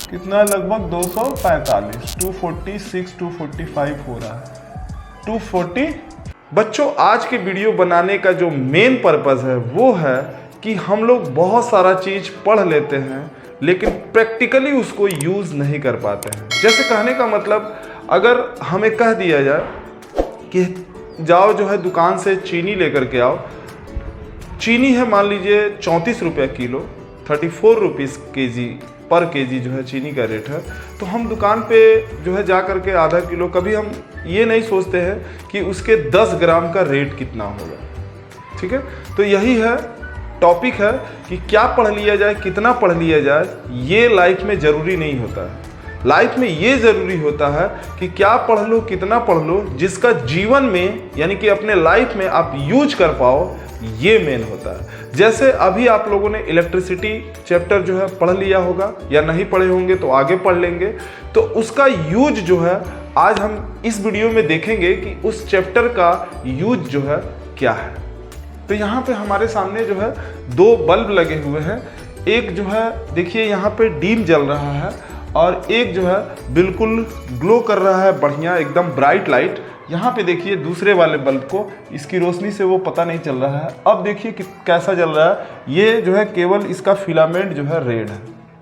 कितना, लगभग 245, 246, 245 हो रहा है, 240। बच्चों, आज के वीडियो बनाने का जो मेन पर्पस है वो है कि हम लोग बहुत सारा चीज़ पढ़ लेते हैं लेकिन प्रैक्टिकली उसको यूज़ नहीं कर पाते हैं। जैसे कहने का मतलब, अगर हमें कह दिया जाए कि जाओ जो है दुकान से चीनी लेकर के आओ, चीनी है मान लीजिए 34 रुपये किलो, 34 रुपीज़ पर केजी जो है चीनी का रेट है, तो हम दुकान पे जो है जा कर के आधा किलो, कभी हम ये नहीं सोचते हैं कि उसके 10 ग्राम का रेट कितना होगा। ठीक है, तो यही है टॉपिक है कि क्या पढ़ लिया जाए, कितना पढ़ लिया जाए, ये लाइफ में ज़रूरी नहीं होता है। लाइफ में ये ज़रूरी होता है कि क्या पढ़ लो, कितना पढ़ लो, जिसका जीवन में यानी कि अपने लाइफ में आप यूज कर पाओ, ये मेन होता है। जैसे अभी आप लोगों ने इलेक्ट्रिसिटी चैप्टर जो है पढ़ लिया होगा या नहीं पढ़े होंगे तो आगे पढ़ लेंगे, तो उसका यूज जो है आज हम इस वीडियो में देखेंगे कि उस चैप्टर का यूज जो है क्या है। तो यहाँ पे हमारे सामने जो है 2 बल्ब लगे हुए हैं। एक जो है देखिए यहाँ पे डीम जल रहा है और एक जो है बिल्कुल ग्लो कर रहा है, बढ़िया एकदम ब्राइट लाइट। यहाँ पे देखिए दूसरे वाले बल्ब को, इसकी रोशनी से वो पता नहीं चल रहा है। अब देखिए कि कैसा जल रहा है, ये जो है केवल इसका फिलामेंट जो है रेड है।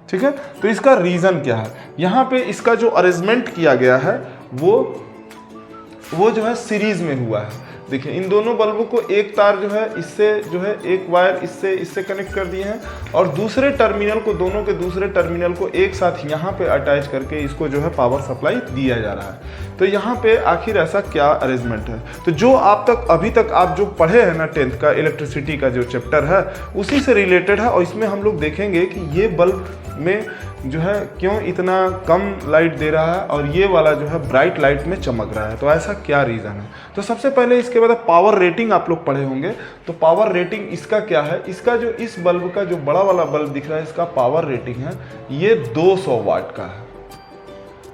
ठीक है, तो इसका रीज़न क्या है, यहाँ पे इसका जो अरेंजमेंट किया गया है वो जो है सीरीज में हुआ है। देखिए इन दोनों बल्बों को एक तार जो है इससे जो है एक वायर इससे कनेक्ट कर दिए हैं और दूसरे टर्मिनल को, दोनों के दूसरे टर्मिनल को एक साथ यहाँ पे अटैच करके इसको जो है पावर सप्लाई दिया जा रहा है। तो यहाँ पे आखिर ऐसा क्या अरेंजमेंट है, तो जो अभी तक आप जो पढ़े हैं ना 10th का इलेक्ट्रिसिटी का जो चैप्टर है उसी से रिलेटेड है। और इसमें हम लोग देखेंगे कि ये बल्ब में जो है क्यों इतना कम लाइट दे रहा है और ये वाला जो है ब्राइट लाइट में चमक रहा है, तो ऐसा क्या रीज़न है। तो सबसे पहले इसके बाद पावर रेटिंग आप लोग पढ़े होंगे, तो पावर रेटिंग इसका क्या है, इसका जो इस बल्ब का जो बड़ा वाला बल्ब दिख रहा है इसका पावर रेटिंग है ये 200 वाट का है,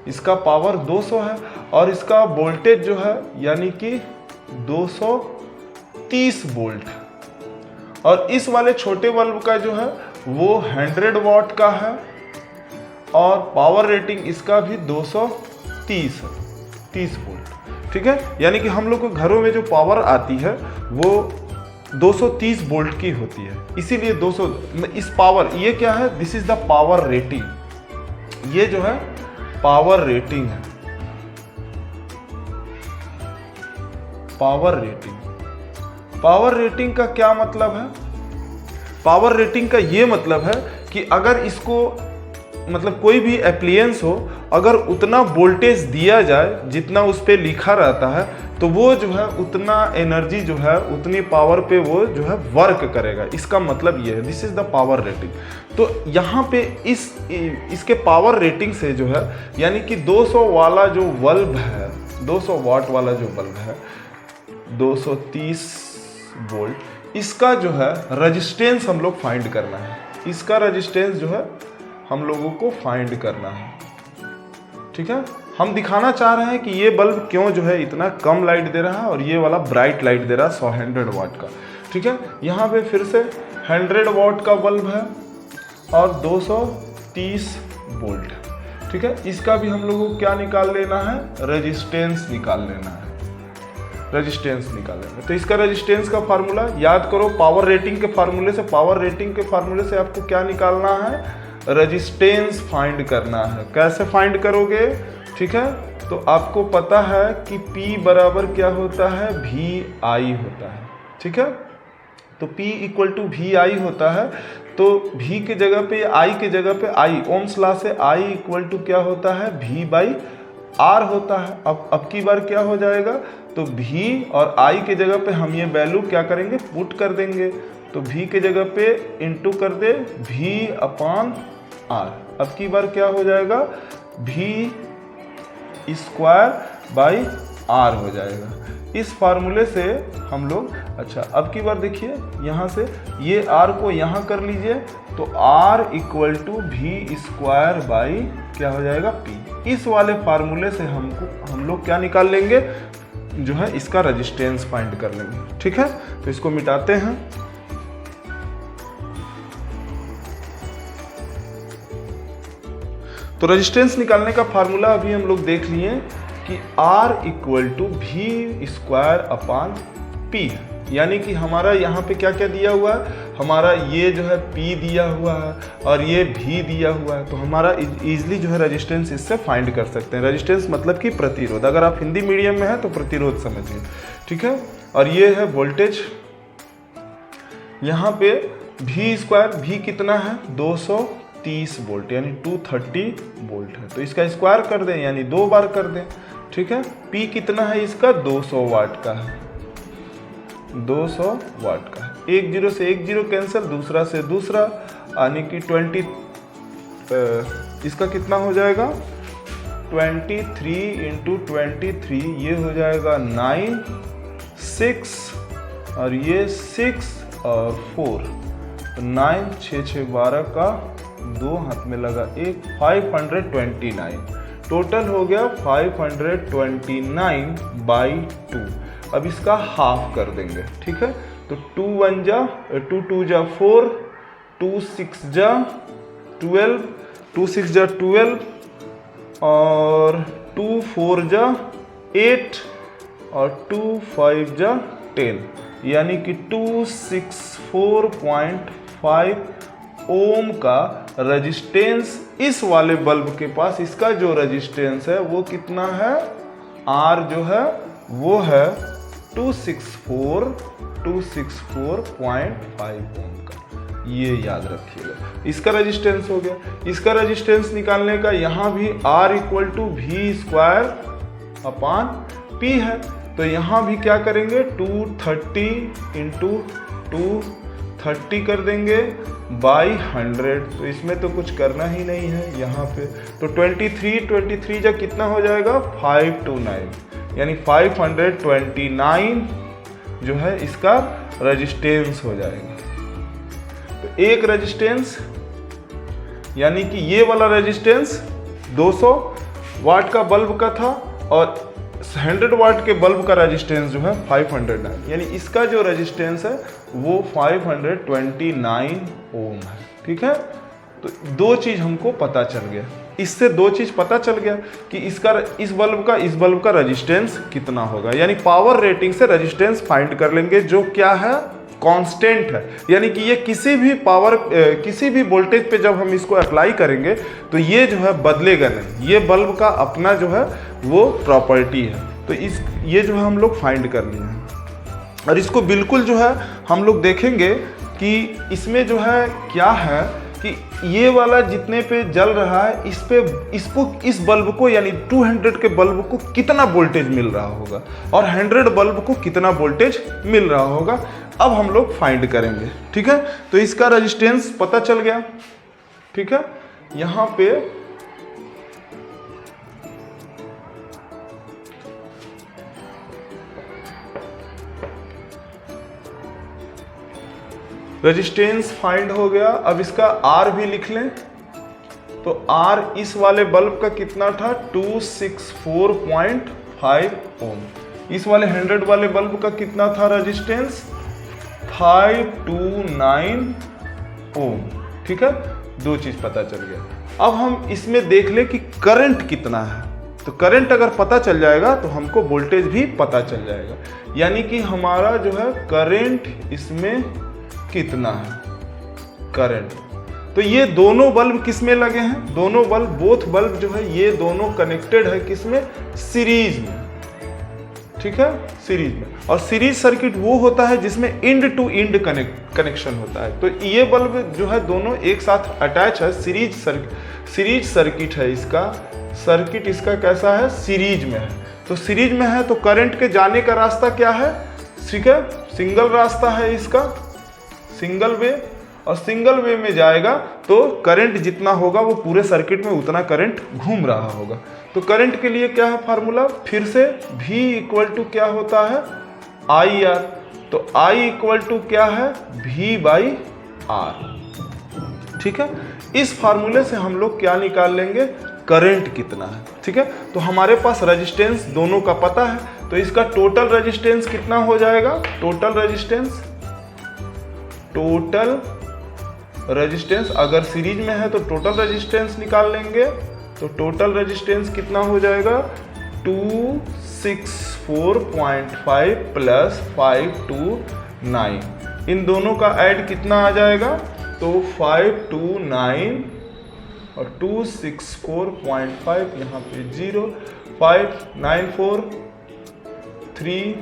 इसका पावर 200 है और इसका वोल्टेज जो है यानी कि 230 वोल्ट है। और इस वाले छोटे बल्ब का जो है वो 100 वाट का है और पावर रेटिंग इसका भी 230 है, 30 वोल्ट। ठीक है, यानी कि हम लोग को घरों में जो पावर आती है वो 230 वोल्ट की होती है, इसीलिए 200 इस पावर, ये क्या है, this is the power rating, ये जो है पावर रेटिंग है, पावर रेटिंग। पावर रेटिंग का क्या मतलब है, पावर रेटिंग का ये मतलब है कि अगर इसको मतलब कोई भी एप्लियंस हो, अगर उतना वोल्टेज दिया जाए जितना उस पर लिखा रहता है तो वो जो है उतना एनर्जी जो है उतनी पावर पे वो जो है वर्क करेगा, इसका मतलब ये है, this is the power rating. तो यहाँ पे इसके पावर रेटिंग से जो है यानी कि 200 वाला जो बल्ब है, 200 वाट वाला जो बल्ब है 230 वोल्ट, इसका जो है रेजिस्टेंस हम लोग फाइंड करना है, इसका रेजिस्टेंस जो है हम लोगों को फाइंड करना है। ठीक है, हम दिखाना चाह रहे हैं कि ये बल्ब क्यों जो है इतना कम लाइट दे रहा है और ये वाला ब्राइट लाइट दे रहा है 100 वाट का। ठीक है, यहाँ पे फिर से 100 वाट का बल्ब है और 230 वोल्ट है। ठीक है, इसका भी हम लोगों को क्या निकाल लेना है, रेजिस्टेंस निकाल लेना है, रेजिस्टेंस निकाल लेना है। तो इसका रेजिस्टेंस का फार्मूला याद करो, पावर रेटिंग के फार्मूले से, पावर रेटिंग के फार्मूले से आपको क्या निकालना है, रेजिस्टेंस फाइंड करना है। कैसे फाइंड करोगे, ठीक है, तो आपको पता है कि P बराबर क्या होता है, VI होता है। ठीक है, तो P इक्वल टू VI होता है, तो V के जगह पे, I के जगह पे I, ओम्स लॉ से I इक्वल टू क्या होता है, V/R होता है। अब की बार क्या हो जाएगा, तो V और I के जगह पे हम ये वैल्यू क्या करेंगे, पुट कर देंगे, तो V के जगह पे इंटू कर दे V/R। अब की बार क्या हो जाएगा, V²/R हो जाएगा। इस फार्मूले से हम लोग, अच्छा अब की बार देखिए यहाँ से ये R को यहाँ कर लीजिए, तो R इक्वल टू V² क्या हो जाएगा, P। इस वाले फार्मूले से हम लोग क्या निकाल लेंगे, जो है इसका रेजिस्टेंस फाइंड कर लेंगे। ठीक है, तो इसको मिटाते हैं। तो रेजिस्टेंस निकालने का फार्मूला अभी हम लोग देख लिए कि R equal to V square upon P है। यानी कि हमारा यहाँ पे क्या क्या दिया हुआ है, हमारा ये जो है P दिया हुआ है और ये V दिया हुआ है। तो हमारा इजीली जो है रेजिस्टेंस इससे फाइंड कर सकते हैं। रेजिस्टेंस मतलब कि प्रतिरोध, अगर आप हिंदी मीडियम में हैं तो प्रतिरोध समझिए, ठीक है। और ये है वोल्टेज, यहाँ पे V स्क्वायर, V कितना है 230 वोल्ट यानी 230 वोल्ट है, तो इसका स्क्वायर कर दें यानी 2 बार कर दें, ठीक है। P कितना है इसका 200 वाट का है, 200 वाट का है। एक जीरो से एक जीरो कैंसिल, दूसरा से दूसरा, यानी कि 20 इसका कितना हो जाएगा 23 इंटू 23, ये हो जाएगा 9, 6 और ये 6 और 4, तो 9 6 6 12 का 2 हाथ में लगा 1, 529 टोटल हो गया 529 बाई 2। अब इसका हाफ कर देंगे, ठीक है। तो 2 1 जा 2 2 जा 4, 2 6 जा 12, 2 6 जा 12 और 2 4 जा 8 और 2 5 जा 10, यानी कि 264.5 ओम का रेजिस्टेंस इस वाले बल्ब के पास, इसका जो रेजिस्टेंस है वो कितना है, R जो है वो है 264.5 ओम का, ये याद रखिएगा। इसका रेजिस्टेंस हो गया। इसका रेजिस्टेंस निकालने का यहाँ भी R equal to V square upon P है, तो यहाँ भी क्या करेंगे 230 इंटू 230 कर देंगे बाई 100, तो इसमें तो कुछ करना ही नहीं है यहाँ पे। तो 23 जा कितना हो जाएगा 529, यानी 529 जो है इसका रेजिस्टेंस हो जाएगा। तो एक रेजिस्टेंस यानी कि ये वाला रेजिस्टेंस 200 वाट का बल्ब का था और 100 वाट के बल्ब का रेजिस्टेंस जो है 509, यानी इसका जो रेजिस्टेंस है वो 529 ओम है, ठीक है। तो दो चीज हमको पता चल गया, इससे दो चीज पता चल गया कि इसका इस बल्ब का रेजिस्टेंस कितना होगा, यानी पावर रेटिंग से रेजिस्टेंस फाइंड कर लेंगे जो क्या है कांस्टेंट है, यानी कि ये किसी भी वोल्टेज पे जब हम इसको अप्लाई करेंगे तो ये जो है बदलेगा नहीं, ये बल्ब का अपना जो है वो प्रॉपर्टी है। तो ये जो है हम लोग फाइंड कर लिए हैं और इसको बिल्कुल जो है हम लोग देखेंगे कि इसमें जो है क्या है कि ये वाला जितने पे जल रहा है इस बल्ब को यानी 200 के बल्ब को कितना वोल्टेज मिल रहा होगा और 100 बल्ब को कितना वोल्टेज मिल रहा होगा, अब हम लोग फाइंड करेंगे, ठीक है। तो इसका रेजिस्टेंस पता चल गया, ठीक है। यहाँ पे रेजिस्टेंस फाइंड हो गया। अब इसका R भी लिख लें, तो R इस वाले बल्ब का कितना था 264.5 ओम, इस वाले 100 वाले बल्ब का कितना था रेजिस्टेंस 529 ओम, ठीक है। दो चीज पता चल गया। अब हम इसमें देख ले कि करंट कितना है, तो करंट अगर पता चल जाएगा तो हमको वोल्टेज भी पता चल जाएगा, यानी कि हमारा जो है करंट इसमें कितना है करंट। तो ये दोनों बल्ब किस में लगे हैं, दोनों बल्ब बोथ बल्ब जो है ये दोनों कनेक्टेड है किसमें, सीरीज में, ठीक है, सीरीज में। और सीरीज सर्किट वो होता है जिसमें इंड टू इंड कनेक्शन होता है। तो ये बल्ब जो है दोनों एक साथ अटैच है, सीरीज सर्किट है इसका, सर्किट इसका कैसा है सीरीज में है। तो सीरीज में है तो करंट के जाने का रास्ता क्या है, ठीक है, सिंगल रास्ता है इसका, सिंगल वे, और सिंगल वे में जाएगा तो करंट जितना होगा वो पूरे सर्किट में उतना करंट घूम रहा होगा। तो करंट के लिए क्या है फार्मूला, फिर से V इक्वल टू क्या होता है IR, तो I इक्वल टू क्या है V बाई R, ठीक है। इस फार्मूले से हम लोग क्या निकाल लेंगे, करंट कितना है, ठीक है। तो हमारे पास रेजिस्टेंस दोनों का पता है, तो इसका टोटल रेजिस्टेंस कितना हो जाएगा, टोटल रेजिस्टेंस अगर सीरीज में है तो टोटल रेजिस्टेंस निकाल लेंगे तो टोटल रेजिस्टेंस कितना हो जाएगा 264.5 प्लस 529, इन दोनों का ऐड कितना आ जाएगा, तो 529 और 264.5 यहाँ पे 0, 594 3,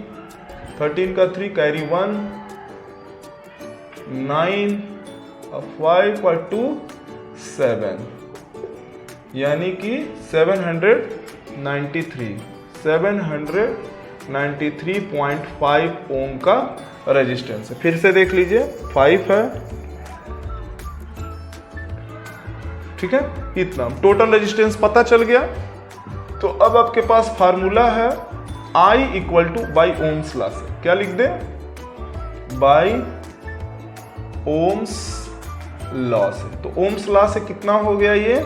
13 का 3 कैरी 1, 9 और 5 और 2 7, यानी कि 793.5 ओम का रेजिस्टेंस है। फिर से देख लीजिए 5 है, ठीक है, इतना टोटल रेजिस्टेंस पता चल गया। तो अब आपके पास फार्मूला है I equal two by Ohm's law से, क्या लिख दे, बाई ओम्स लॉ से। तो ओम्स लॉ से कितना हो गया ये,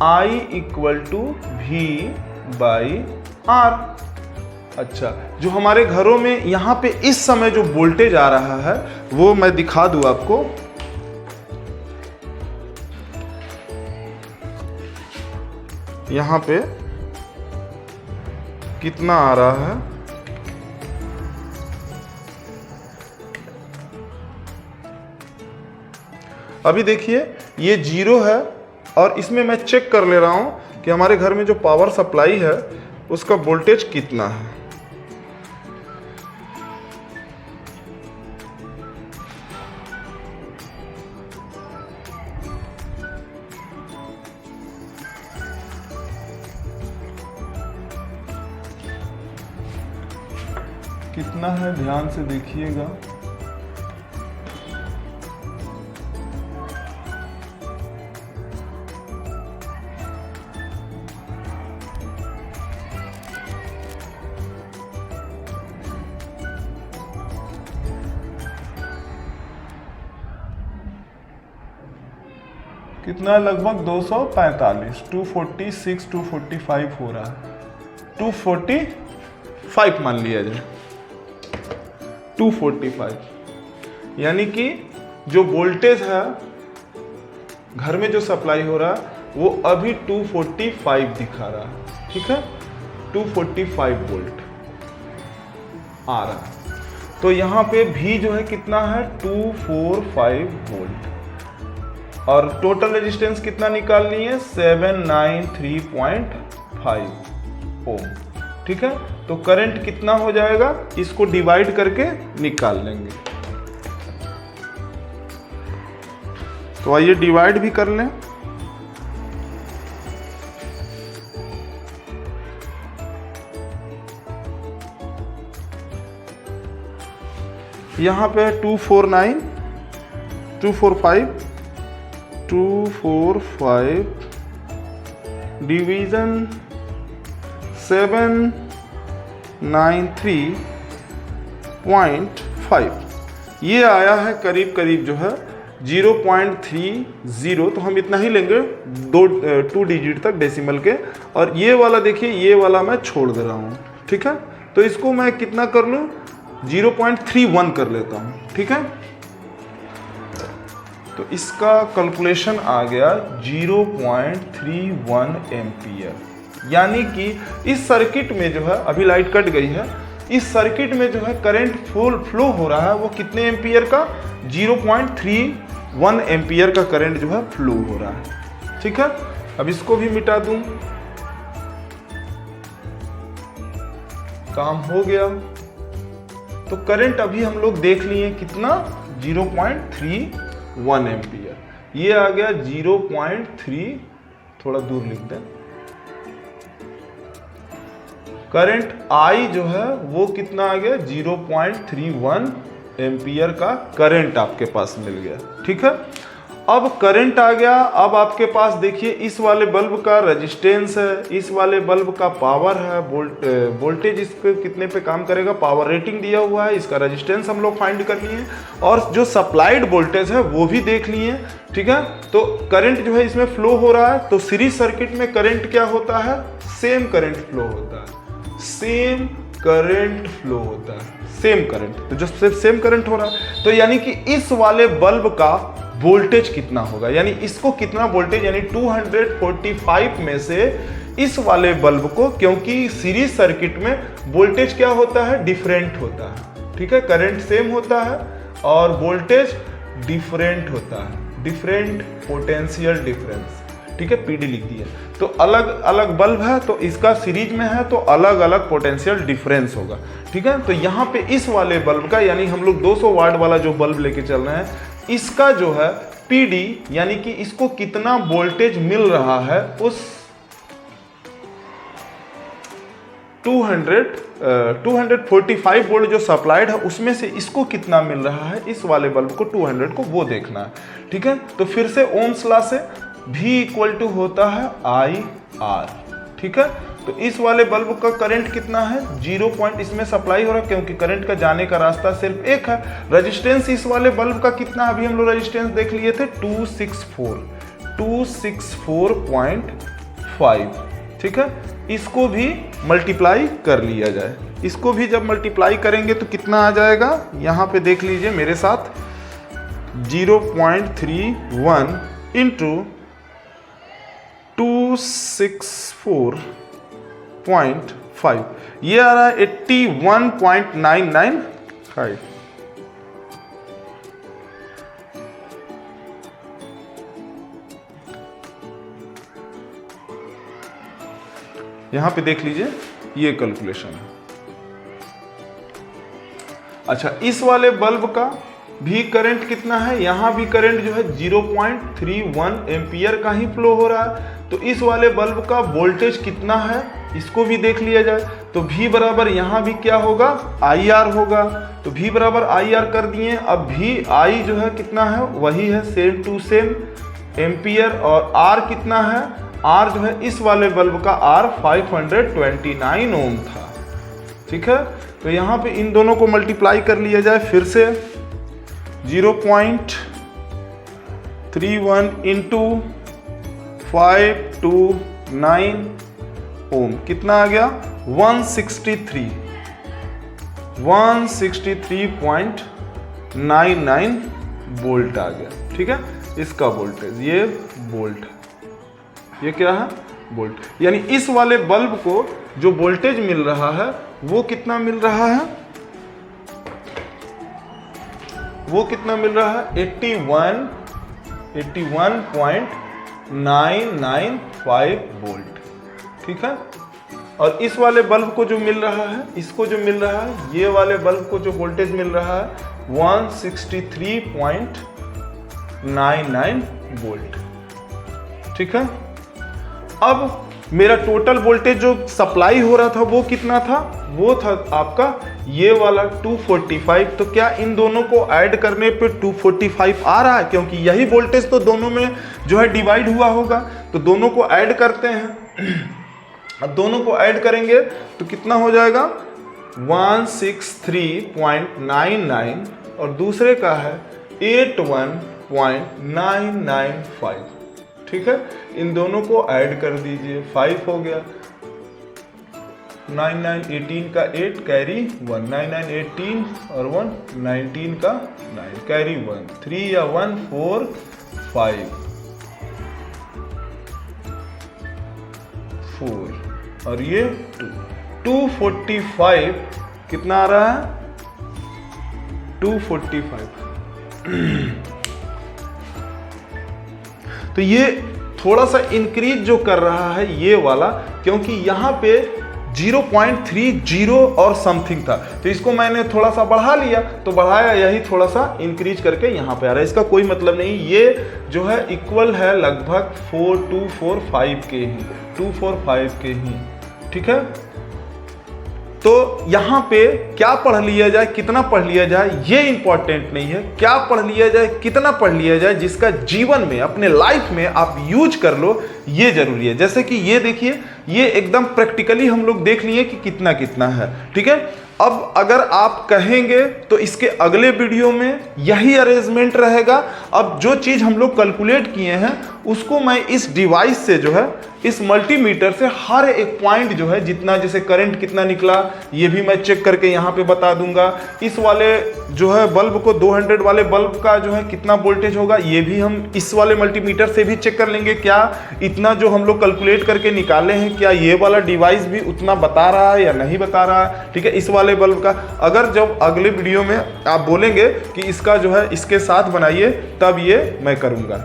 I equal to V by R। अच्छा, जो हमारे घरों में यहाँ पे इस समय जो वोल्टेज आ रहा है वो मैं दिखा दूं आपको। यहाँ पे कितना आ रहा है, अभी देखिए ये 0 है और इसमें मैं चेक कर ले रहा हूं कि हमारे घर में जो पावर सप्लाई है उसका वोल्टेज कितना है। कितना है ध्यान से देखिएगा, कितना, लगभग 245, 246, 245 हो रहा है, 245 मान लिया जाए, 245, यानी कि जो वोल्टेज है घर में जो सप्लाई हो रहा है वो अभी 245 दिखा रहा है, ठीक है, 245 वोल्ट आ रहा है। तो यहाँ पे भी जो है कितना है 245 वोल्ट, और टोटल रेजिस्टेंस कितना निकालनी है 793.5 ओम, ठीक है। तो करंट कितना हो जाएगा, इसको डिवाइड करके निकाल लेंगे। तो आइए डिवाइड भी कर लें। यहाँ पे 245 डिवीजन 793.5, ये आया है करीब करीब जो है 0.30, तो हम इतना ही लेंगे 2 डिजिट तक डेसिमल के। और ये वाला देखिए, ये वाला मैं छोड़ दे रहा हूँ, ठीक है। तो इसको मैं कितना कर लूँ 0.31 कर लेता हूँ, ठीक है। तो इसका कैलकुलेशन आ गया 0.31 एम्पियर, यानी कि इस सर्किट में जो है, अभी लाइट कट गई है, इस सर्किट में जो है करंट फ्लो हो रहा है वो कितने एम्पियर का, 0.31 एम्पियर का करंट जो है फ्लो हो रहा है, ठीक है। अब इसको भी मिटा दूं, काम हो गया। तो करंट अभी हम लोग देख लिए कितना 0.31 एम्पियर, ये आ गया 0.3, थोड़ा दूर लिख दें। करंट I जो है वो कितना आ गया 0.31 एम्पियर का करंट आपके पास मिल गया, ठीक है। अब करंट आ गया, अब आपके पास देखिए इस वाले बल्ब का रेजिस्टेंस है, इस वाले बल्ब का पावर है, वोल्टेज इसके कितने पे काम करेगा, पावर रेटिंग दिया हुआ है, इसका रेजिस्टेंस हम लोग फाइंड कर लिए, और जो सप्लाइड वोल्टेज है वो भी देख लिए, ठीक है। तो करंट जो है इसमें फ्लो हो रहा है, तो सीरीज सर्किट में करंट क्या होता है, सेम करंट फ्लो होता है, सेम करंट फ्लो होता है, सेम करंट। तो जो सेम करंट हो रहा है, तो यानी कि इस वाले बल्ब का वोल्टेज कितना होगा, यानी इसको कितना वोल्टेज, यानी 245 में से इस वाले बल्ब को, क्योंकि सीरीज सर्किट में वोल्टेज क्या होता है, डिफरेंट होता है, ठीक है, करंट सेम होता है और वोल्टेज डिफरेंट होता है, डिफरेंट पोटेंशियल डिफरेंस, ठीक है, पीडी लिख दिया। तो अलग अलग बल्ब है तो इसका सीरीज में है तो अलग अलग पोटेंशियल डिफरेंस होगा, ठीक है। तो यहाँ पे इस वाले बल्ब का, यानी हम लोग 200 वाट वाला जो बल्ब लेके चल रहे हैं, इसका जो है पीडी, यानी कि इसको कितना वोल्टेज मिल रहा है उस 245 वोल्ट जो सप्लाइड है उसमें से इसको कितना मिल रहा है, इस वाले बल्ब को 200 को, वो देखना है, ठीक है। तो फिर से ओम्स लॉ से V इक्वल टू होता है IR, ठीक है। तो इस वाले बल्ब का करंट कितना है, 0 पॉइंट इसमें सप्लाई हो रहा है, क्योंकि करंट का जाने का रास्ता सिर्फ एक है। रेजिस्टेंस इस वाले बल्ब का कितना, अभी हम लोग रेजिस्टेंस देख लिए थे 264.5, ठीक है। इसको भी मल्टीप्लाई कर लिया जाए, इसको भी जब मल्टीप्लाई करेंगे तो कितना आ जाएगा, यहाँ पे देख लीजिए मेरे साथ, 0.31 इंटू 264.5, ये आ रहा है 81.995। यहां पे देख लीजिए ये कैलकुलेशन है। अच्छा, इस वाले बल्ब का भी करंट कितना है, यहां भी करंट जो है 0.31 एम्पियर का ही फ्लो हो रहा है। तो इस वाले बल्ब का वोल्टेज कितना है, इसको भी देख लिया जाए। तो V बराबर यहाँ भी क्या होगा, IR होगा। तो V बराबर IR कर दिए। अब VI जो है कितना है, वही है सेम टू सेम एम्पियर। और R कितना है, R जो है इस वाले बल्ब का R 529 ओम था, ठीक है। तो यहाँ पे इन दोनों को मल्टीप्लाई कर लिया जाए फिर से, 0.31 इंटू 529 ओम कितना आ गया, 163.99 वोल्ट आ गया, ठीक है। इसका वोल्टेज, ये वोल्ट, ये क्या है, वोल्ट। यानी इस वाले बल्ब को जो वोल्टेज मिल रहा है वो कितना मिल रहा है, वो कितना मिल रहा है, 81.995 वोल्ट, ठीक है। और इस वाले बल्ब को जो मिल रहा है, इसको जो मिल रहा है, ये वाले बल्ब को जो वोल्टेज मिल रहा है 163.99 वोल्ट, ठीक है। अब मेरा टोटल वोल्टेज जो सप्लाई हो रहा था वो कितना था, वो था आपका ये वाला 245। तो क्या इन दोनों को ऐड करने पे 245 आ रहा है, क्योंकि यही वोल्टेज तो दोनों में जो है डिवाइड हुआ होगा। तो दोनों को ऐड करते हैं। अब दोनों को ऐड करेंगे तो कितना हो जाएगा, 163.99 और दूसरे का है 81.995, ठीक है। इन दोनों को ऐड कर दीजिए, 5 हो गया, 99 18 का 8 कैरी 1, 99 18 और 1 19 का 9 कैरी 1, 3 या 1 4 5 4 और ये 245 कितना आ रहा है, 245। तो ये थोड़ा सा इंक्रीज जो कर रहा है ये वाला, क्योंकि यहाँ पे 0.30 और समथिंग था, तो इसको मैंने थोड़ा सा बढ़ा लिया, तो बढ़ाया यही थोड़ा सा इंक्रीज करके यहाँ पे आ रहा है। इसका कोई मतलब नहीं, ये जो है इक्वल है लगभग 245 के ही, ठीक है। तो यहाँ पे क्या पढ़ लिया जाए, कितना पढ़ लिया जाए, ये इंपॉर्टेंट नहीं है। क्या पढ़ लिया जाए, कितना पढ़ लिया जाए, जिसका जीवन में, अपने लाइफ में आप यूज कर लो, ये जरूरी है। जैसे कि ये देखिए, ये एकदम प्रैक्टिकली हम लोग देख लिए कि कितना कितना है। ठीक है, अब अगर आप कहेंगे तो इसके अगले वीडियो में यही अरेंजमेंट रहेगा। अब जो चीज़ हम लोग कैलकुलेट किए हैं उसको मैं इस डिवाइस से जो है, इस मल्टीमीटर से हर एक पॉइंट जो है, जितना जैसे करंट कितना निकला ये भी मैं चेक करके यहाँ पे बता दूंगा। इस वाले जो है बल्ब को 200 वाले बल्ब का जो है कितना वोल्टेज होगा ये भी हम इस वाले मल्टीमीटर से भी चेक कर लेंगे। क्या इतना जो हम लोग कैलकुलेट करके निकाले हैं क्या ये वाला डिवाइस भी उतना बता रहा है या नहीं बता रहा है। ठीक है, इस वाले बल्ब का अगर जब अगले वीडियो में आप बोलेंगे कि इसका जो है इसके साथ बनाइए तब ये मैं करूँगा।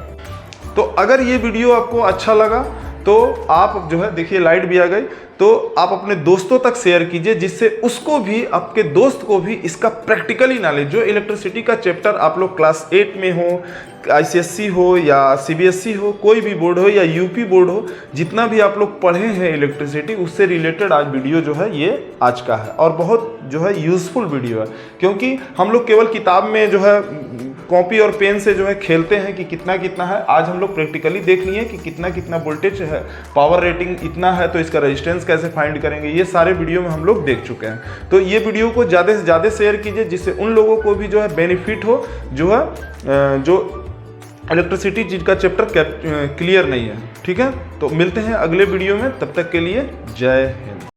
तो अगर ये वीडियो आपको अच्छा लगा तो आप जो है, देखिए लाइट भी आ गई, तो आप अपने दोस्तों तक शेयर कीजिए जिससे उसको भी, आपके दोस्त को भी इसका प्रैक्टिकली नॉलेज, जो इलेक्ट्रिसिटी का चैप्टर आप लोग क्लास 8 में हो, ICSE हो या CBSE हो, कोई भी बोर्ड हो या UP बोर्ड हो, जितना भी आप लोग पढ़े हैं इलेक्ट्रिसिटी, उससे रिलेटेड आज वीडियो जो है ये आज का है। और बहुत जो है यूज़फुल वीडियो है, क्योंकि हम लोग केवल किताब में जो है कॉपी और पेन से जो है खेलते हैं कि कितना कितना है। आज हम लोग प्रैक्टिकली देख लिए कि कितना कितना वोल्टेज है, पावर रेटिंग इतना है तो इसका रेजिस्टेंस कैसे फाइंड करेंगे, ये सारे वीडियो में हम लोग देख चुके हैं। तो ये वीडियो को ज़्यादा से ज़्यादा शेयर कीजिए जिससे उन लोगों को भी जो है बेनिफिट हो, जो है जो इलेक्ट्रिसिटी चीज़ का चैप्टर क्लियर नहीं है। ठीक है, तो मिलते हैं अगले वीडियो में, तब तक के लिए जय हिंद।